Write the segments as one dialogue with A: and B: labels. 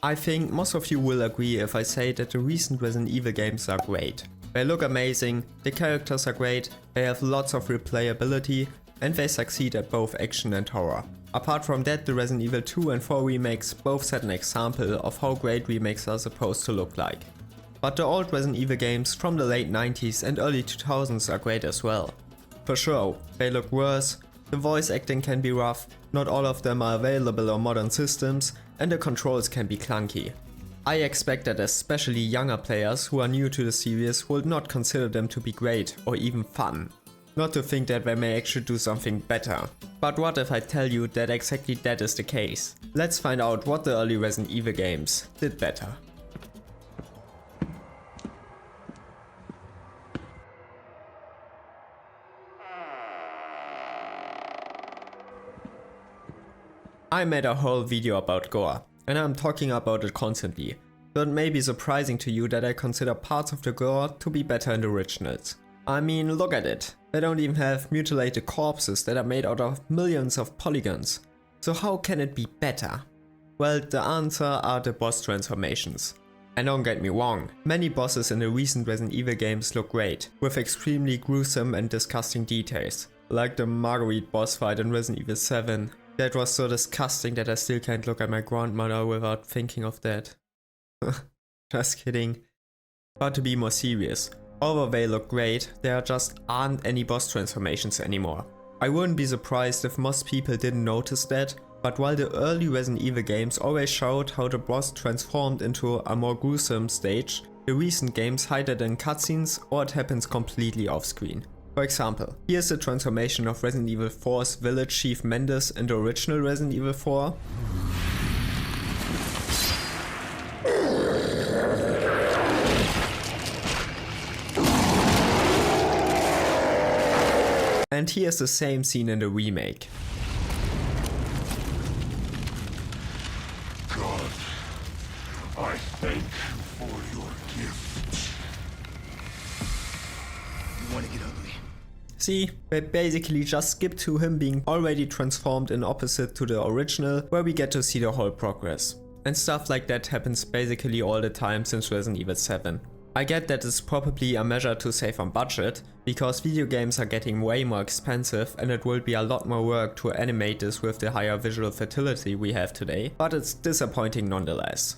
A: I think most of you will agree if I say that the recent Resident Evil games are great. They look amazing, the characters are great, they have lots of replayability, and they succeed at both action and horror. Apart from that, the Resident Evil 2 and 4 remakes both set an example of how great remakes are supposed to look like. But the old Resident Evil games from the late 90s and early 2000s are great as well. For sure, they look worse, the voice acting can be rough, not all of them are available on modern systems, and the controls can be clunky. I expect that especially younger players who are new to the series will not consider them to be great or even fun. Not to think that they may actually do something better. But what if I tell you that exactly that is the case? Let's find out what the early Resident Evil games did better. I made a whole video about gore, and I'm talking about it constantly. So it may be surprising to you that I consider parts of the gore to be better in the originals. I mean, look at it. They don't even have mutilated corpses that are made out of millions of polygons. So how can it be better? Well, the answer are the boss transformations. And don't get me wrong, many bosses in the recent Resident Evil games look great, with extremely gruesome and disgusting details. Like the Marguerite boss fight in Resident Evil 7. That was so disgusting that I still can't look at my grandmother without thinking of that. Just kidding. But to be more serious, although they look great, there just aren't any boss transformations anymore. I wouldn't be surprised if most people didn't notice that, but while the early Resident Evil games always showed how the boss transformed into a more gruesome stage, the recent games hide it in cutscenes or it happens completely off screen. For example, here's the transformation of Resident Evil 4's village chief Mendes in the original Resident Evil 4. And here's the same scene in the remake.
B: God, I thank you for your gift.
C: You want to get ugly?
A: See, they basically just skip to him being already transformed in opposite to the original, where we get to see the whole progress. And stuff like that happens basically all the time since Resident Evil 7. I get that it's probably a measure to save on budget, because video games are getting way more expensive and it will be a lot more work to animate this with the higher visual fidelity we have today, but it's disappointing nonetheless.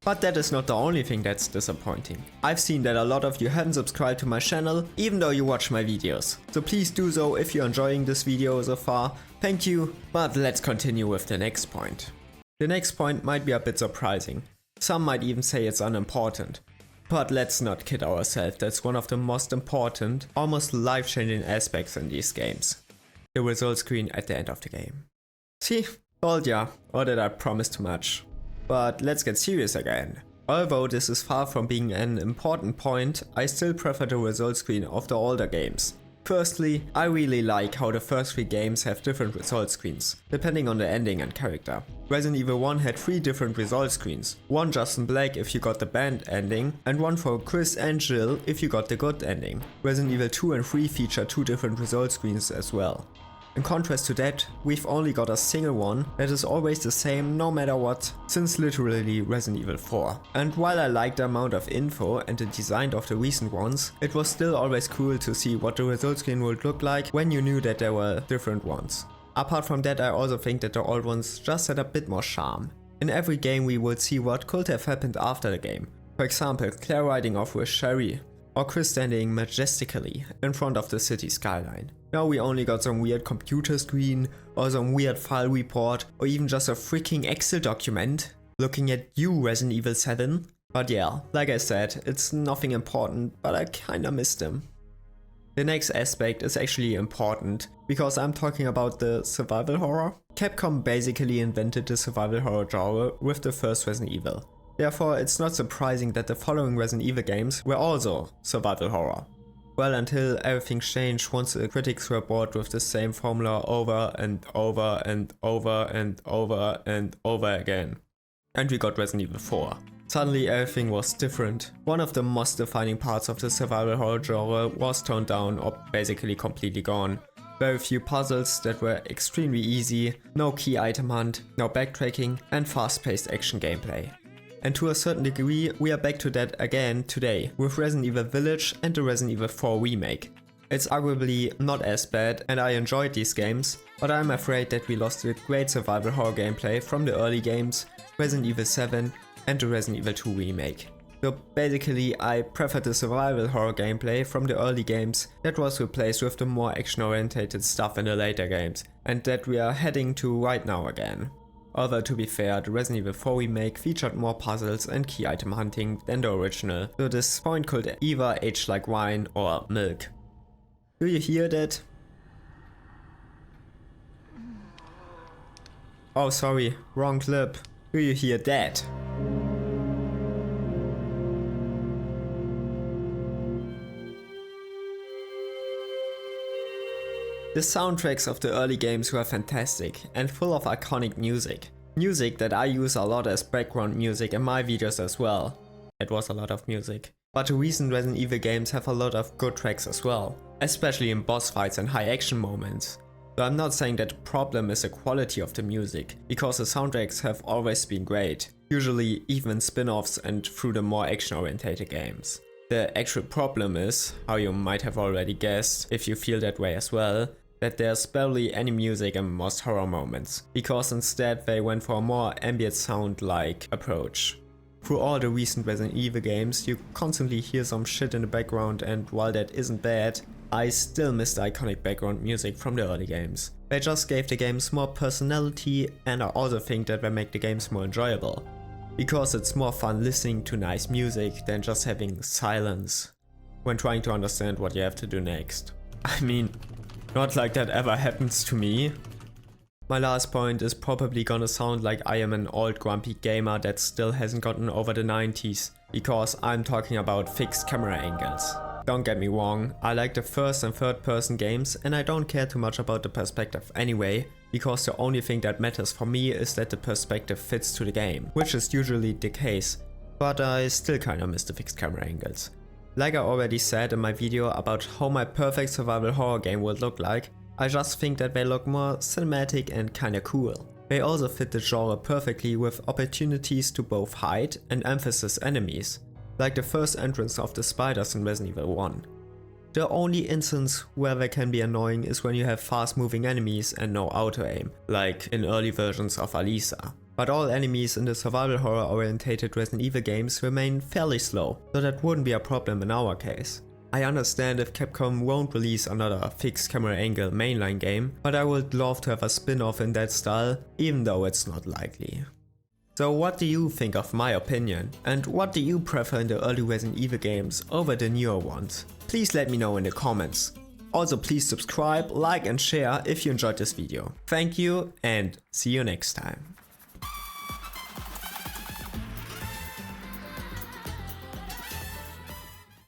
A: But that is not the only thing that's disappointing. I've seen that a lot of you haven't subscribed to my channel, even though you watch my videos. So please do so if you're enjoying this video so far. Thank you, but let's continue with the next point. The next point might be a bit surprising. Some might even say it's unimportant. But let's not kid ourselves, that's one of the most important, almost life-changing aspects in these games. The result screen at the end of the game. See, told ya, or did I promise too much? But let's get serious again. Although this is far from being an important point, I still prefer the result screen of the older games. Firstly, I really like how the first 3 games have different result screens, depending on the ending and character. Resident Evil 1 had 3 different result screens, one just in black if you got the bad ending, and one for Chris and Jill if you got the good ending. Resident Evil 2 and 3 feature 2 different result screens as well. In contrast to that, we've only got a single one that is always the same no matter what, since literally Resident Evil 4. And while I like the amount of info and the design of the recent ones, it was still always cool to see what the result screen would look like when you knew that there were different ones. Apart from that, I also think that the old ones just had a bit more charm. In every game we would see what could have happened after the game. For example, Claire riding off with Sherry, or Chris standing majestically in front of the city skyline. Now we only got some weird computer screen, or some weird file report, or even just a freaking Excel document looking at you, Resident Evil 7. But yeah, like I said, it's nothing important, but I kinda miss them. The next aspect is actually important, because I'm talking about the survival horror. Capcom basically invented the survival horror genre with the first Resident Evil. Therefore, it's not surprising that the following Resident Evil games were also survival horror. Well, until everything changed once the critics were bored with the same formula over and over and over and over and over again. And we got Resident Evil 4. Suddenly everything was different. One of the most defining parts of the survival horror genre was toned down or basically completely gone. Very few puzzles that were extremely easy, no key item hunt, no backtracking, and fast-paced action gameplay. And to a certain degree, we are back to that again today, with Resident Evil Village and the Resident Evil 4 remake. It's arguably not as bad and I enjoyed these games, but I'm afraid that we lost the great survival horror gameplay from the early games, Resident Evil 7 and the Resident Evil 2 remake. So basically I prefer the survival horror gameplay from the early games that was replaced with the more action oriented stuff in the later games, and that we are heading to right now again. Although to be fair, the Resident Evil 4 remake featured more puzzles and key item hunting than the original, so this point could either age like wine or milk. Do you hear that? Oh sorry, wrong clip. Do you hear that? The soundtracks of the early games were fantastic and full of iconic music. Music that I use a lot as background music in my videos as well. It was a lot of music. But the recent Resident Evil games have a lot of good tracks as well, especially in boss fights and high action moments. So I'm not saying that the problem is the quality of the music, because the soundtracks have always been great, usually even spin-offs and through the more action oriented games. The actual problem is, how you might have already guessed if you feel that way as well, that there's barely any music in most horror moments, because instead they went for a more ambient sound-like approach. Through all the recent Resident Evil games, you constantly hear some shit in the background, and while that isn't bad, I still miss the iconic background music from the early games. They just gave the games more personality, and I also think that they make the games more enjoyable. Because it's more fun listening to nice music than just having silence when trying to understand what you have to do next. I mean, not like that ever happens to me. My last point is probably gonna sound like I am an old grumpy gamer that still hasn't gotten over the 90s, because I'm talking about fixed camera angles. Don't get me wrong, I like the first and third person games and I don't care too much about the perspective anyway, because the only thing that matters for me is that the perspective fits to the game, which is usually the case, but I still kinda miss the fixed camera angles. Like I already said in my video about how my perfect survival horror game would look like, I just think that they look more cinematic and kinda cool. They also fit the genre perfectly with opportunities to both hide and emphasize enemies, like the first entrance of the spiders in Resident Evil 1. The only instance where they can be annoying is when you have fast moving enemies and no auto aim, like in early versions of Alisa. But all enemies in the survival horror orientated Resident Evil games remain fairly slow, so that wouldn't be a problem in our case. I understand if Capcom won't release another fixed camera angle mainline game, but I would love to have a spin-off in that style, even though it's not likely. So what do you think of my opinion? And what do you prefer in the early Resident Evil games over the newer ones? Please let me know in the comments. Also please subscribe, like and share if you enjoyed this video. Thank you and see you next time.